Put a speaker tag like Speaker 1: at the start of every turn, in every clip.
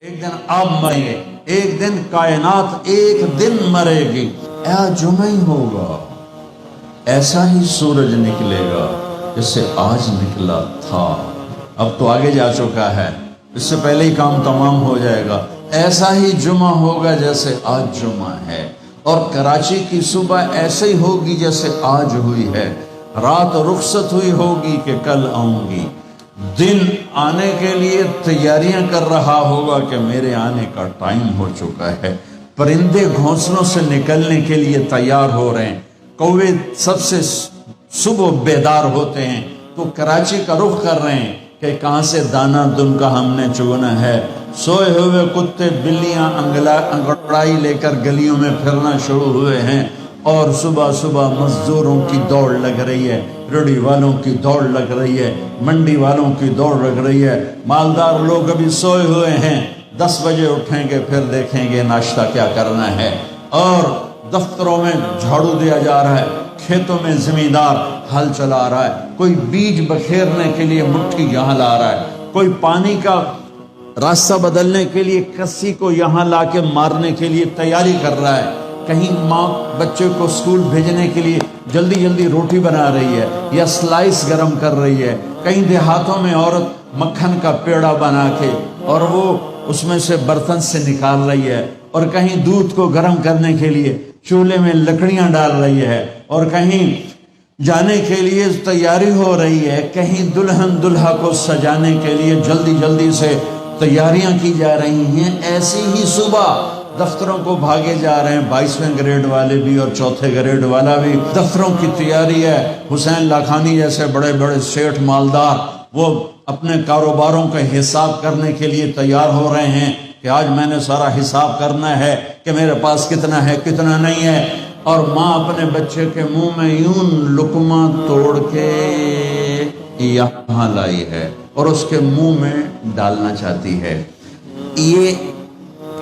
Speaker 1: ایک دن آپ مریں گے، ایک دن کائنات ایک دن مرے گی، جمعہ ہی ہوگا، ایسا ہی سورج نکلے گا جسے آج نکلا تھا، اب تو آگے جا چکا ہے، اس سے پہلے ہی کام تمام ہو جائے گا، ایسا ہی جمعہ ہوگا جیسے آج جمعہ ہے، اور کراچی کی صبح ایسے ہی ہوگی جیسے آج ہوئی ہے، رات رخصت ہوئی ہوگی کہ کل آؤں گی، دن آنے کے لیے تیاریاں کر رہا ہوگا کہ میرے آنے کا ٹائم ہو چکا ہے، پرندے گھونسلوں سے نکلنے کے لیے تیار ہو رہے ہیں، کوے سب سے صبح بیدار ہوتے ہیں تو کراچی کا رخ کر رہے ہیں کہ کہاں سے دانا دن کا ہم نے چگنا ہے، سوئے ہوئے کتے بلیاں انگڑائی لے کر گلیوں میں پھرنا شروع ہوئے ہیں، اور صبح صبح مزدوروں کی دوڑ لگ رہی ہے، ریڑھی والوں کی دوڑ لگ رہی ہے، منڈی والوں کی دوڑ لگ رہی ہے، مالدار لوگ ابھی سوئے ہوئے ہیں، 10 بجے اٹھیں گے پھر دیکھیں گے ناشتہ کیا کرنا ہے، اور دفتروں میں جھاڑو دیا جا رہا ہے، کھیتوں میں زمیندار ہل چلا رہا ہے، کوئی بیج بکھیرنے کے لیے مٹھی یہاں لا رہا ہے، کوئی پانی کا راستہ بدلنے کے لیے کسی کو یہاں لا کے مارنے کے لیے تیاری کر رہا ہے، کہیں ماں بچے کو اسکول بھیجنے کے لیے جلدی جلدی روٹی بنا رہی ہے یا سلائس گرم کر رہی ہے، کہیں دیہاتوں میں عورت مکھن کا پیڑا بنا کے اور وہ اس میں سے برتن سے نکال رہی ہے، اور کہیں دودھ کو گرم کرنے کے لیے چولہے میں لکڑیاں ڈال رہی ہے، اور کہیں جانے کے لیے تیاری ہو رہی ہے، کہیں دلہن دلہا کو سجانے کے لیے جلدی جلدی سے تیاریاں کی جا رہی ہیں، ایسی ہی صبح دفتروں کو بھاگے جا رہے ہیں، 22ویں گریڈ والے بھی اور 4تھے گریڈ والا بھی، دفتروں کی تیاری ہے، حسین لاکھانی جیسے بڑے بڑے سیٹھ مالدار وہ اپنے کاروباروں کا حساب کرنے کے لیے تیار ہو رہے ہیں کہ آج میں نے سارا حساب کرنا ہے کہ میرے پاس کتنا ہے کتنا نہیں ہے، اور ماں اپنے بچے کے منہ میں یوں لقمہ توڑ کے یہاں لائی ہے اور اس کے منہ میں ڈالنا چاہتی ہے، یہ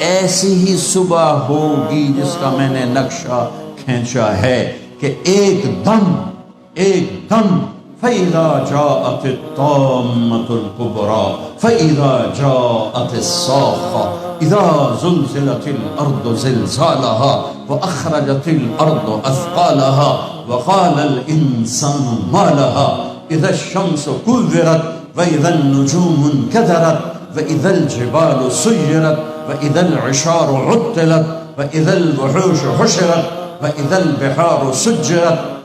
Speaker 1: ایسی ہی صبح ہوگی جس کا میں نے نقشہ کھینچا ہے کہ ایک دم فَإِذَا جَاءَتِ الطَّامَّةُ الْكُبْرَى فَإِذَا جَاءَتِ الصَّاخَّةُ إِذَا زُلْزِلَتِ الْأَرْضُ زِلْزَالَهَا وَأَخْرَجَتِ الْأَرْضُ أَثْقَالَهَا وَقَالَ الْإِنسَانُ مَا لَهَا إِذَا الشَّمْسُ كُوِّرَتْ وَإِذَا النُّجُومُ انكَدَرَتْ وَإِذَا الْجِبَالُ سُيِّرَتْ وَإِذَا الْعِشَارُ عُطِّلَتْ وَإِذَا الْوُحُوشُ حُشِرَتْ وَإِذَا الْبِحَارُ سُجِّرَتْ،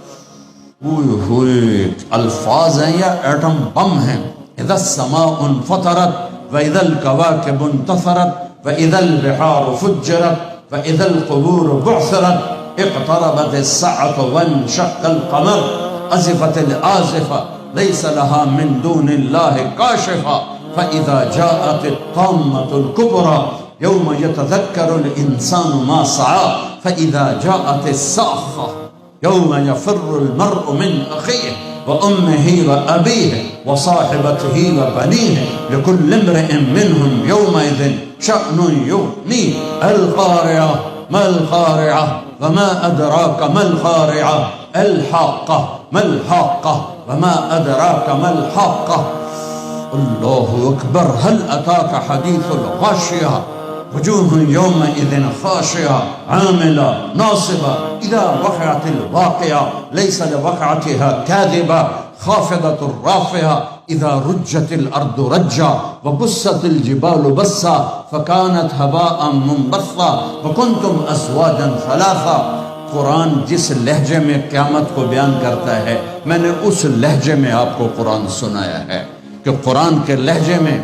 Speaker 1: ہوئے الفاظ ہیں یا ایٹم بم ہیں، اذا السماء انفطرت واذا الكواكب انتثرت واذا البحار فجرت واذا القبور بعثرت اقتربت الساعة وانشق القمر ازفت الآزفة ليس لها من دون الله كاشفة فاذا جاءت الطامة الكبرى يوم يتذكر الانسان ما سعى فاذا جاءت الصاخة يوم يفر المرء من أخيه وأمه وأبيه وصاحبته وبنيه لكل امرئ منهم يومئذ شأن يغنيه القارعة ما القارعة وما أدراك ما القارعة الحاقة ما الحاقة وما أدراك ما الحاقة الله أكبر هل أتاك حديث الغاشية وجوه يومئذ خاشعة عاملة ناصبة إذا وقعت الواقعة ليس لوقعتها كاذبة خافضة رافعة إذا رجت الأرض رجا وبست الجبال بسا فكانت هباء منبثا وكنتم أزواجا ثلاثا۔ قرآن جس لہجے میں قیامت کو بیان کرتا ہے میں نے اس لہجے میں آپ کو قرآن سنایا ہے کہ قرآن کے لہجے میں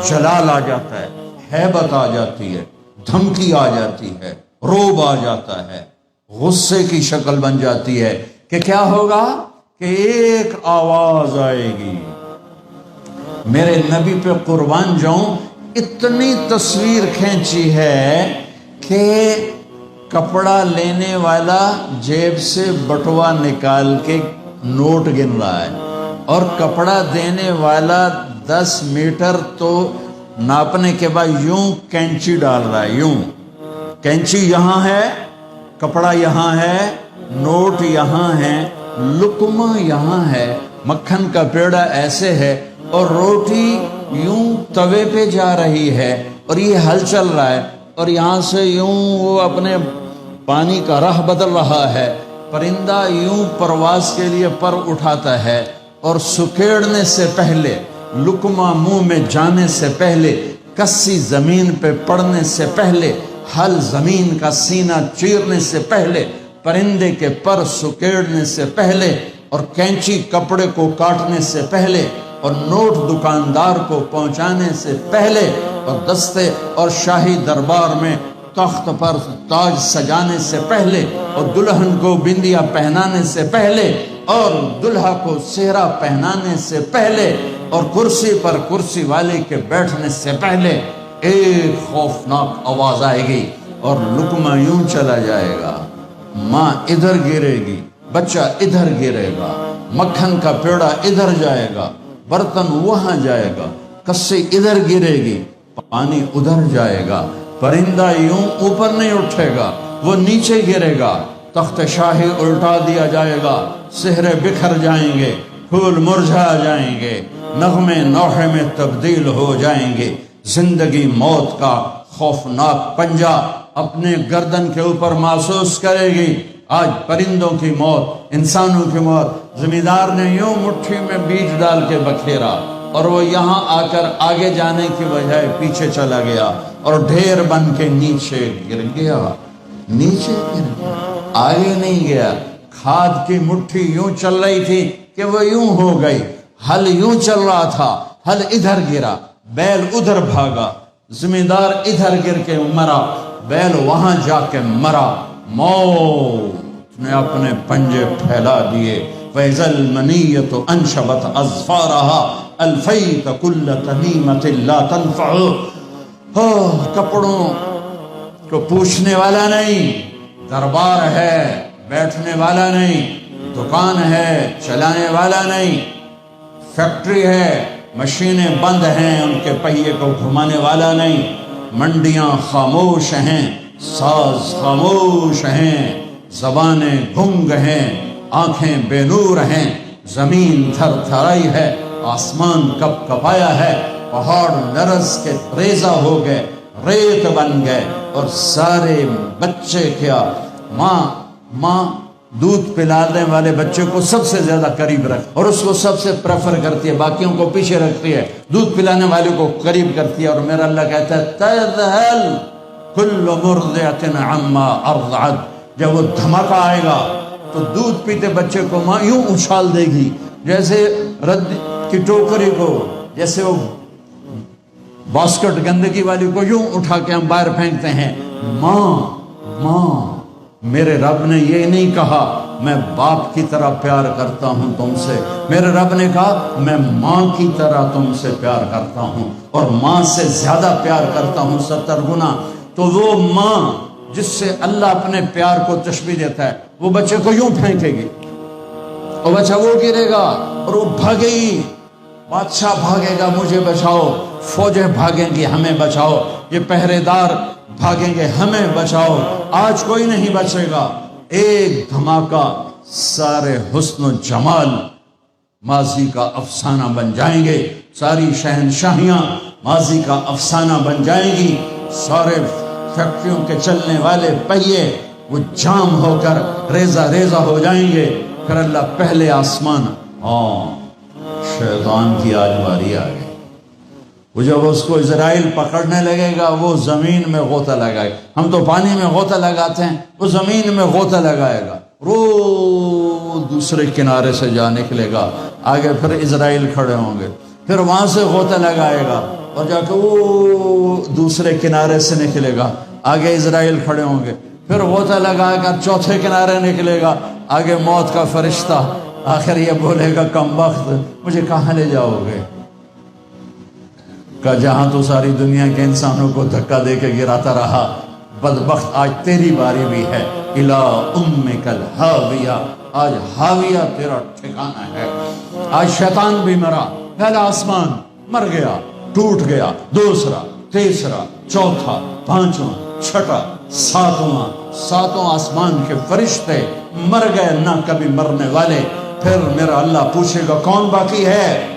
Speaker 1: جلال آ جاتا ہے، ہیبت آ جاتی ہے، دھمکی آ جاتی ہے، روب آ جاتا ہے، غصے کی شکل بن جاتی ہے کہ کیا ہوگا کہ ایک آواز آئے گی، میرے نبی پہ قربان جاؤں اتنی تصویر کھینچی ہے کہ کپڑا لینے والا جیب سے بٹوا نکال کے نوٹ گن رہا ہے اور کپڑا دینے والا 10 میٹر تو ناپنے کے بعد یوں کینچی ڈال رہا ہے، یوں کینچی یہاں ہے، کپڑا یہاں ہے، نوٹ یہاں ہے، لقمہ یہاں ہے، مکھن کا پیڑا ایسے ہے، اور روٹی یوں توے پہ جا رہی ہے اور یہ ہل چل رہا ہے اور یہاں سے یوں وہ اپنے پانی کا راہ بدل رہا ہے، پرندہ یوں پرواز کے لیے پر اٹھاتا ہے اور سکیڑنے سے پہلے، لقمہ منہ میں جانے سے پہلے، کسی زمین پہ پڑنے سے پہلے، ہل زمین کا سینہ چیرنے سے پہلے، پرندے کے پر سکیڑنے سے پہلے، اور کینچی کپڑے کو کاٹنے سے پہلے، اور نوٹ دکاندار کو پہنچانے سے پہلے، اور دستے اور شاہی دربار میں تخت پر تاج سجانے سے پہلے، اور دلہن کو بندیا پہنانے سے پہلے، اور دلہا کو سہرا پہنانے سے پہلے، اور کرسی پر کرسی والے کے بیٹھنے سے پہلے ایک خوفناک آواز آئے گی اور لقمہ یوں چلا جائے گا، ماں ادھر گرے گی، بچہ ادھر گرے گا، مکھن کا پیڑا ادھر جائے گا، برتن وہاں جائے گا، کسی ادھر گرے گی، پانی ادھر جائے گا، پرندہ یوں اوپر نہیں اٹھے گا، وہ نیچے گرے گا، تخت شاہی الٹا دیا جائے گا، سہرے بکھر جائیں گے، پھول مرجھا جائیں گے، نغمے نوحے میں تبدیل ہو جائیں گے، زندگی موت کا خوفناک پنجہ اپنے گردن کے اوپر محسوس کرے گی۔ آج پرندوں کی موت، انسانوں کی موت، زمیندار نے یوں مٹھی میں بیج ڈال کے بکھیرا اور وہ یہاں آ کر آگے جانے کی بجائے پیچھے چلا گیا اور ڈھیر بن کے نیچے گر گیا، نیچے گر گیا، آگے نہیں گیا۔ کھاد کی مٹھی یوں چل رہی تھی کہ وہ یوں ہو گئی، ہل یوں چل رہا تھا، ہل ادھر گرا، بیل ادھر بھاگا، زمیندار ادھر گر کے مرا، بیل وہاں جا کے مرا، موت نے اپنے پنجے پھیلا دیے۔ فَإِذَا الْمَنِيَّةُ أَنْشَبَتْ أَظْفَارَهَا أَلْفَيْتَ كُلَّ تَمِيمَةٍ لَا تَنْفَعُ۔ کپڑوں کو پوچھنے والا نہیں، دربار ہے بیٹھنے والا نہیں، دکان ہے چلانے والا نہیں، فیکٹری ہے مشینیں بند ہیں ان کے پہیے کو گھمانے والا نہیں، منڈیاں خاموش ہیں، ساز خاموش ہیں، زبانیں گنگ ہیں، آنکھیں بے نور ہیں، زمین تھر تھرائی ہے، آسمان کپ کپایا ہے، پہاڑ لرز کے ریزہ ہو گئے، ریت بن گئے، اور سارے بچے کیا، ماں دودھ پلانے والے بچے کو سب سے زیادہ قریب رکھ اور اس کو سب سے پریفر کرتی ہے، باقیوں کو پیچھے رکھتی ہے، دودھ پلانے والے کو قریب کرتی ہے۔ اور میرا اللہ کہتا ہے تذہل کل مرضعۃ عما ارضعت، جب وہ دھماکہ آئے گا تو دودھ پیتے بچے کو ماں یوں اچھال دے گی جیسے رد کی ٹوکری کو، جیسے وہ باسکٹ گندگی والی کو یوں اٹھا کے ہم باہر پھینکتے ہیں۔ ماں میرے رب نے یہ نہیں کہا میں باپ کی طرح پیار کرتا ہوں تم سے، میرے رب نے کہا میں ماں کی طرح تم سے پیار کرتا ہوں، اور ماں سے زیادہ پیار کرتا ہوں 70 گنا۔ تو وہ ماں جس سے اللہ اپنے پیار کو تشبیہ دیتا ہے، وہ بچے کو یوں پھینکے گی اور بچہ وہ گرے گا اور وہ بھاگے گی، بادشاہ بھاگے گا مجھے بچاؤ، فوجیں بھاگیں گی ہمیں بچاؤ، یہ پہرے دار بھاگیں گے ہمیں بچاؤ۔ آج کوئی نہیں بچے گا، ایک دھماکہ سارے حسن و جمال ماضی کا افسانہ بن جائیں گے، ساری شہنشاہیاں ماضی کا افسانہ بن جائیں گی، سارے فیکٹریوں کے چلنے والے پہیے وہ جام ہو کر ریزہ ریزہ ہو جائیں گے۔ پھر اللہ پہلے آسمان، شیطان کی آج باری آ گئی، وہ جب اس کو اسرائیل پکڑنے لگے گا وہ زمین میں غوطہ لگائے گا، ہم تو پانی میں غوطہ لگاتے ہیں، وہ زمین میں غوطہ لگائے گا، رو دوسرے کنارے سے جا نکلے گا، آگے پھر اسرائیل کھڑے ہوں گے، پھر وہاں سے غوطہ لگائے گا اور جا کے وہ دوسرے کنارے سے نکلے گا، آگے اسرائیل کھڑے ہوں گے، پھر غوطہ لگا کر چوتھے کنارے نکلے گا، آگے موت کا فرشتہ، آخر یہ بولے گا کم بخت مجھے کہاں لے جاؤ گے؟ کہ جہاں تو ساری دنیا کے انسانوں کو دھکا دے کے گراتا رہا، بدبخت آج تیری باری بھی ہے، الا امک الہاویہ، آج ہاویہ تیرا ٹھکانہ ہے۔ آج شیطان بھی مرا، پہلا آسمان مر گیا، ٹوٹ گیا، دوسرا، تیسرا، چوتھا، پانچواں، چھٹا، ساتواں آسمان کے فرشتے مر گئے، نہ کبھی مرنے والے۔ پھر میرا اللہ پوچھے گا کون باقی ہے؟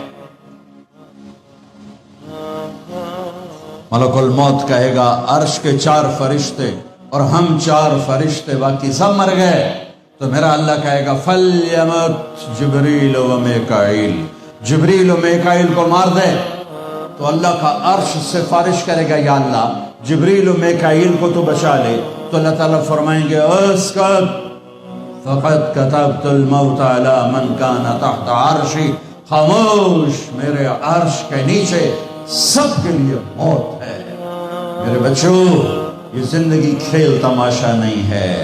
Speaker 1: ملک الموت کہے گا عرش کے 4 فرشتے اور ہم 4 فرشتے باقی سب مر گئے، تو میرا اللہ کہے گا فلیمت جبریل و میکائیل، جبریل و میکائیل کو مار دے۔ تو اللہ کا عرش سفارش کرے گا یا اللہ جبریل و میکائیل کو تو بچا لے، تو اللہ تعالیٰ فرمائیں گے اسکت فقد كتبت الموت على من كان تحت عرشی، خاموش، میرے عرش کے نیچے سب کے لیے موت ہے۔ میرے بچوں، یہ زندگی کھیل تماشا نہیں ہے،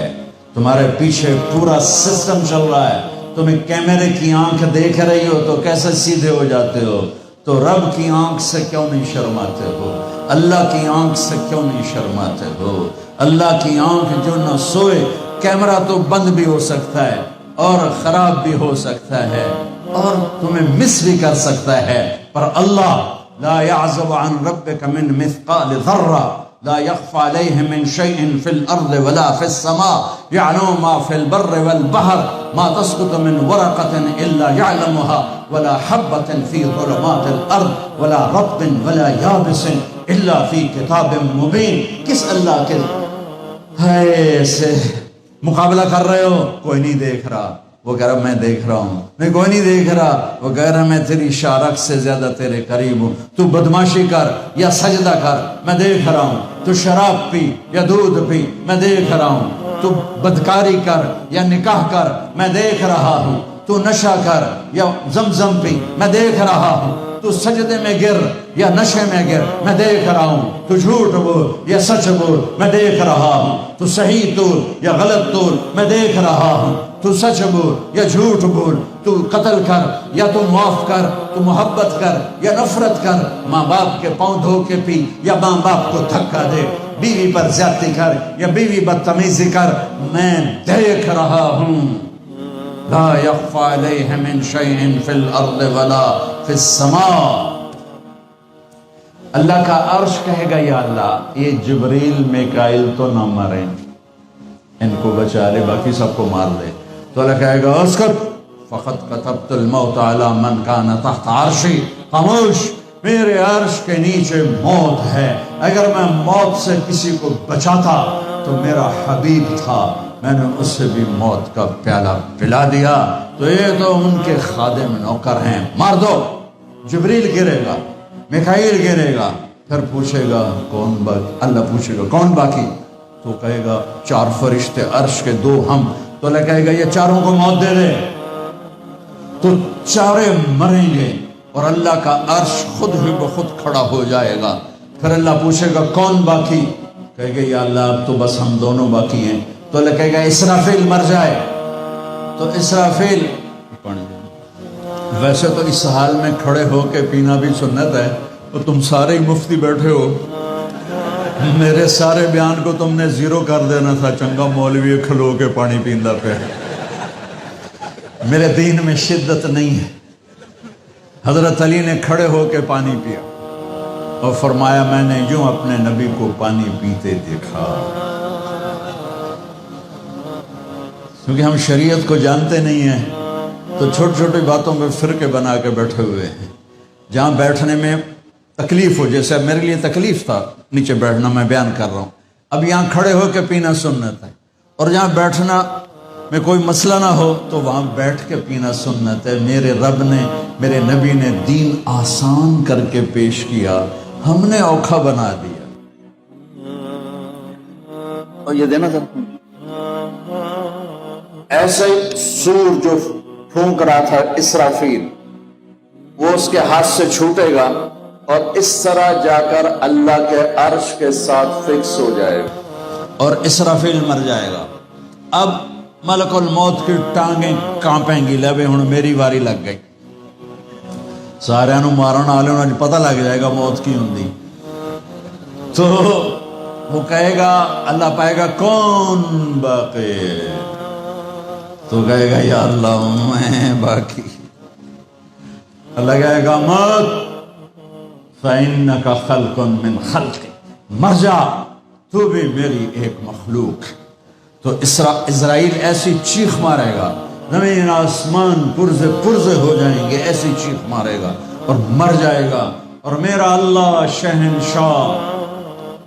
Speaker 1: تمہارے پیچھے پورا سسٹم چل رہا ہے۔ تمہیں کیمرے کی آنکھ دیکھ رہی ہو تو کیسے سیدھے ہو جاتے ہو؟ تو رب کی آنکھ سے کیوں نہیں شرماتے ہو؟ اللہ کی آنکھ سے کیوں نہیں شرماتے ہو؟ اللہ کی آنکھ جو نہ سوئے، کیمرہ تو بند بھی ہو سکتا ہے اور خراب بھی ہو سکتا ہے اور تمہیں مس بھی کر سکتا ہے، پر اللہ لا يعزب عن ربك من مثقال ذرة لا يخفى عليه من شيء في الأرض ولا في السماء يعلم ما في البر والبحر ما تسقط من ورقة إلا يعلمها ولا حبة في ظلمات الأرض ولا رطب ولا يابس إلا في كتاب مبين۔ کس اللہ کے ایسے مقابلہ کر رہے ہو؟ کوئی نہیں دیکھ رہا، وہ کہہ رہا میں دیکھ رہا ہوں۔ میں کوئی نہیں دیکھ رہا، وہ کہہ رہا میں تیری شارک سے زیادہ تیرے قریب ہوں۔ تو بدماشی کر یا سجدہ کر، میں دیکھ رہا ہوں۔ تو شراب پی یا دودھ پی، میں دیکھ رہا ہوں۔ تو بدکاری کر یا نکاح کر، میں دیکھ رہا ہوں۔ تو نشہ کر یا زمزم پی، میں دیکھ رہا ہوں۔ تو سجدے میں گر یا نشے میں گر، میں دیکھ رہا ہوں۔ تو جھوٹ بول یا سچ بول، میں دیکھ رہا ہوں۔ تو صحیح تول یا غلط تول، میں دیکھ رہا ہوں۔ تو سچ بول یا جھوٹ بول، تو قتل کر یا تو معاف کر، تو محبت کر یا نفرت کر، ماں باپ کے پاؤں دھو کے پی یا ماں باپ کو دھکا دے، بیوی پر زیادتی کر یا بیوی بدتمیزی کر، میں دیکھ رہا ہوں۔ لا يخفى عليه من شيء في الارض ولا في السماء۔ اللہ کا عرش کہے گا یا اللہ یہ جبریل میکائیل تو نہ مریں، ان کو بچا لے، باقی سب کو مار دے۔ تو اللہ کہے گا اسکت فقط كتبت الموت على من كان تحت عرشی، خاموش، میرے عرش کے نیچے موت ہے۔ اگر میں موت سے کسی کو بچاتا تو میرا حبیب تھا، میں نے اس سے بھی موت کا پیالہ پلا دیا۔ تو یہ تو ان کے خادم نوکر ہیں، مار دو۔ جبریل گرے گا، میکائیل گرے گا، پھر پوچھے گا کون باقی؟ اللہ پوچھے گا کون باقی؟ تو کہے گا 4 فرشتے عرش کے 2 ہم۔ تو اللہ کہے گا یہ 4 کو موت دے دے، تو 4 مریں گے اور اللہ کا عرش خود ہی بخود کھڑا ہو جائے گا۔ پھر اللہ پوچھے گا کون باقی؟ کہے گا یا اللہ اب تو بس ہم دونوں باقی ہیں۔ تو اللہ کہے گا اسرافیل مر جائے۔ تو اسرافیل، ویسے تو اس حال میں کھڑے ہو کے پینا بھی سنت ہے، اور تم سارے ہی مفتی بیٹھے ہو، میرے سارے بیان کو تم نے 0 کر دینا تھا، چنگا مولوی کھلو کے پانی پیندا پہ۔ میرے دین میں شدت نہیں ہے۔ حضرت علی نے کھڑے ہو کے پانی پیا اور فرمایا میں نے یوں اپنے نبی کو پانی پیتے دیکھا۔ کیونکہ ہم شریعت کو جانتے نہیں ہیں تو چھوٹی چھوٹی باتوں میں فرقے بنا کے بیٹھے ہوئے ہیں۔ جہاں بیٹھنے میں تکلیف ہو، جیسے میرے لیے تکلیف تھا نیچے بیٹھنا، میں بیان کر رہا ہوں، اب یہاں کھڑے ہو کے پینا سنت ہے، اور جہاں بیٹھنا میں کوئی مسئلہ نہ ہو تو وہاں بیٹھ کے پینا سنت ہے۔ میرے رب نے، میرے نبی نے دین آسان کر کے پیش کیا، ہم نے اوکھا بنا دیا۔ اور یہ دینا سر ایسے سور جو پھونک رہا تھا اسرافیل، وہ اس کے ہاتھ سے چھوٹے گا اور اس طرح جا کر اللہ کے عرش کے ساتھ فکس ہو جائے گا اور اسرافیل مر جائے گا۔ اب ملک الموت کی ٹانگیں کانپیں گی، لے ہن میری واری لگ گئی، سارے نو مارن والے نو پتہ لگ جائے گا موت کی ہوندی۔ تو وہ کہے گا، اللہ پائے گا کون باقی؟ تو کہے گا یا اللہ میں باقی۔ اللہ کہے گا مت فَإِنَّكَ خَلْقٌ مِّن خَلْقِ، مر جا، تو بھی میری ایک مخلوق۔ تو اسرائیل ایسی چیخ مارے گا، زمین آسمان پرزے پرزے ہو جائیں گے، ایسی چیخ مارے گا اور مر جائے گا، اور میرا اللہ شہنشاہ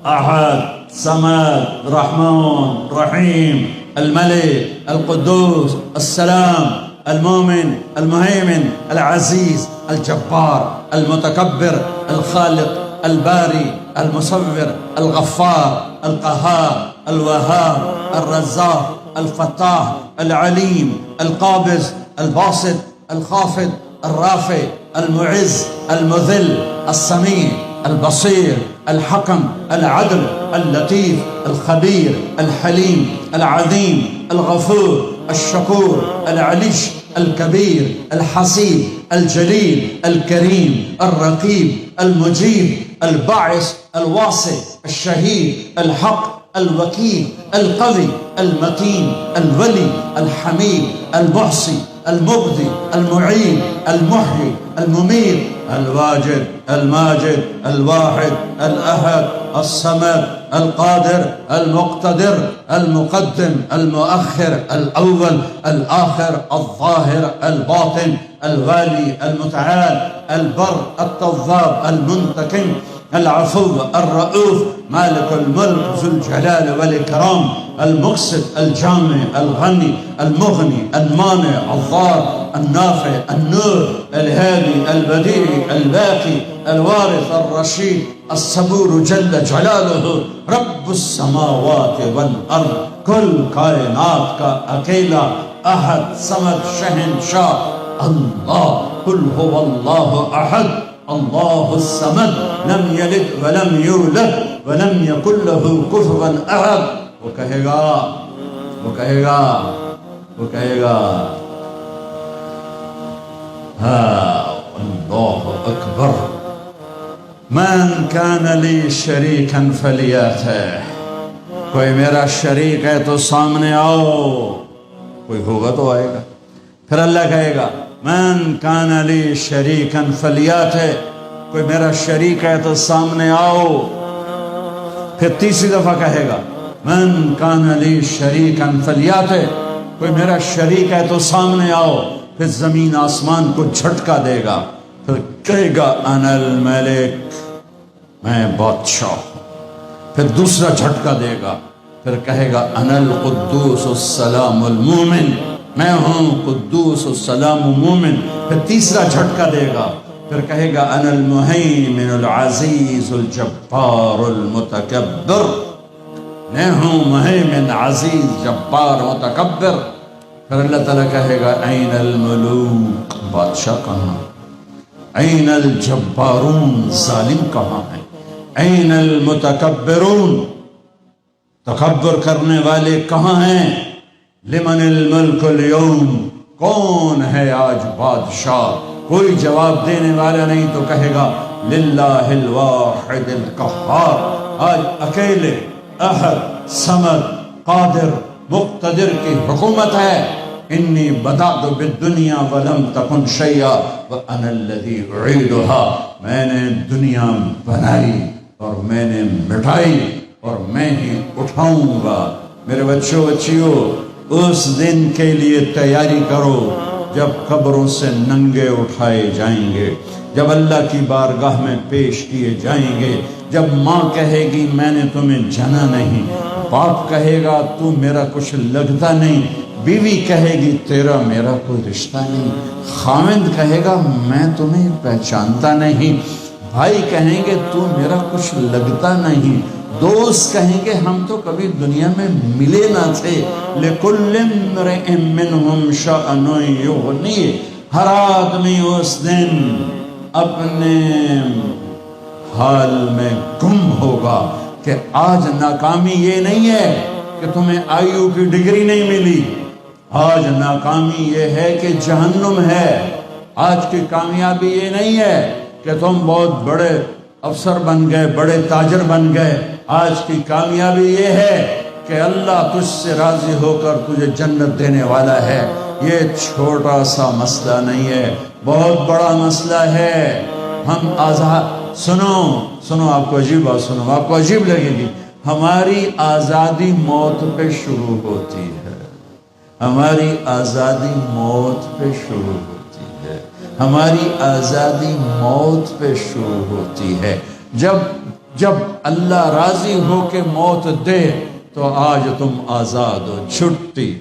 Speaker 1: أحد صمد رحمن رحيم الملك القدوس السلام المؤمن المهيمن العزيز الجبار المتكبر الخالق الباري المصور الغفار القهار الوهاب الرزاق الفتاح العليم القابض الباسط الخافض الرافع المعز المذل السميع البصير الحكم العدل اللطيف الخبير الحليم العظيم الغفور الشكور العليش الكبير الحسيب الجليل الكريم الرقيب المجيب الباعث الواسع الشهيد الحق الوكيل القوي المتين الولي الحميد المحصي المبدي المعين المحيي المميت الواجد الماجد الواحد الأحد الصمد القادر المقتدر المقدم المؤخر الأول الآخر الظاهر الباطن الوالي المتعال البر التواب المنتقم العفو الرؤوف مالك الملك ذو الجلال والإكرام المقسط الجامع الغني المغني المانع الضار النافع النور الهادي البديع الباقي الوارث الرشيد الصبور جل جلاله رب السماوات والأرض كل کائنات کا اکیلا احد صمد شہنشاہ اللہ قل هو اللہ احد اللہ الصمد لم یلد ولم یولد ولم یکن له کفوا احد. وہ کہے گا اللہ اکبر من کان لی شریکا فلیاتہ. کوئی میرا شریک ہے تو سامنے آؤ. کوئی ہوگا تو آئے گا. پھر اللہ کہے گا من کان لی شریکا فلیاتہ. کوئی میرا شریک ہے تو سامنے آؤ. پھر تیسری دفعہ کہے گا من کان لی شریکا فلیاتہ. کوئی میرا شریک ہے تو سامنے آؤ. پھر زمین آسمان کو جھٹکا دے گا. پھر کہے گا انا الملک، میں بادشاہ ہوں. پھر دوسرا جھٹکا دے گا. پھر کہے گا انا القدوس السلام المومن، میں ہوں قدوس السلام مومن. پھر تیسرا جھٹکا دے گا. پھر کہے گا انا المہیمن العزیز الجبار المتکبر، میں ہوں مہیمن عزیز جبار متکبر. پھر اللہ تعالیٰ کہے گا این الملوک، بادشاہ کہاں؟ این الجبارون، ظالم کہاں ہے؟ این المتکبرون، تکبر کرنے والے کہاں ہیں؟ لمن الملک اليوم، کون ہے آج بادشاہ؟ کوئی جواب دینے والا نہیں تو کہے گا للہ الواحد القہار. آج اکیلے احد صمد قادر مقتدر کی حکومت ہے. انی بدأت بالدنیا ولم تکن شیئا وانا الذی اعیدها. میں نے دنیا بنائی اور میں نے مٹائی اور میں ہی اٹھاؤں گا. میرے بچوں بچیوں، اس دن کے لیے تیاری کرو جب قبروں سے ننگے اٹھائے جائیں گے، جب اللہ کی بارگاہ میں پیش کیے جائیں گے، جب ماں کہے گی میں نے تمہیں جنا نہیں، باپ کہے گا تو میرا کچھ لگتا نہیں، بیوی کہے گی تیرا میرا کوئی رشتہ نہیں، خاوند کہے گا میں تمہیں پہچانتا نہیں، بھائی کہیں گے تو میرا کچھ لگتا نہیں، دوست کہیں گے ہم تو کبھی دنیا میں ملے نہ تھے. لِكُلِّ امْرِئٍ مِّنْهُمْ شَأْنٌ يُغْنِيهِ. ہر آدمی اس دن اپنے حال میں گم ہوگا کہ آج ناکامی یہ نہیں ہے کہ تمہیں آئیو کی ڈگری نہیں ملی، آج ناکامی یہ ہے کہ جہنم ہے. آج کی کامیابی یہ نہیں ہے کہ تم بہت بڑے افسر بن گئے، بڑے تاجر بن گئے. آج کی کامیابی یہ ہے کہ اللہ تجھ سے راضی ہو کر تجھے جنت دینے والا ہے. یہ چھوٹا سا مسئلہ نہیں ہے، بہت بڑا مسئلہ ہے. ہم آزاد، سنو آپ کو عجیب بات سنو، آپ کو عجیب لگے گی. ہماری آزادی موت پہ شروع ہوتی ہے. ہماری آزادی موت پہ شروع ہوتی ہے. ہماری آزادی موت پہ شروع ہوتی ہے. جب جب اللہ راضی ہو کے موت دے تو آج تم آزاد ہو، چھٹی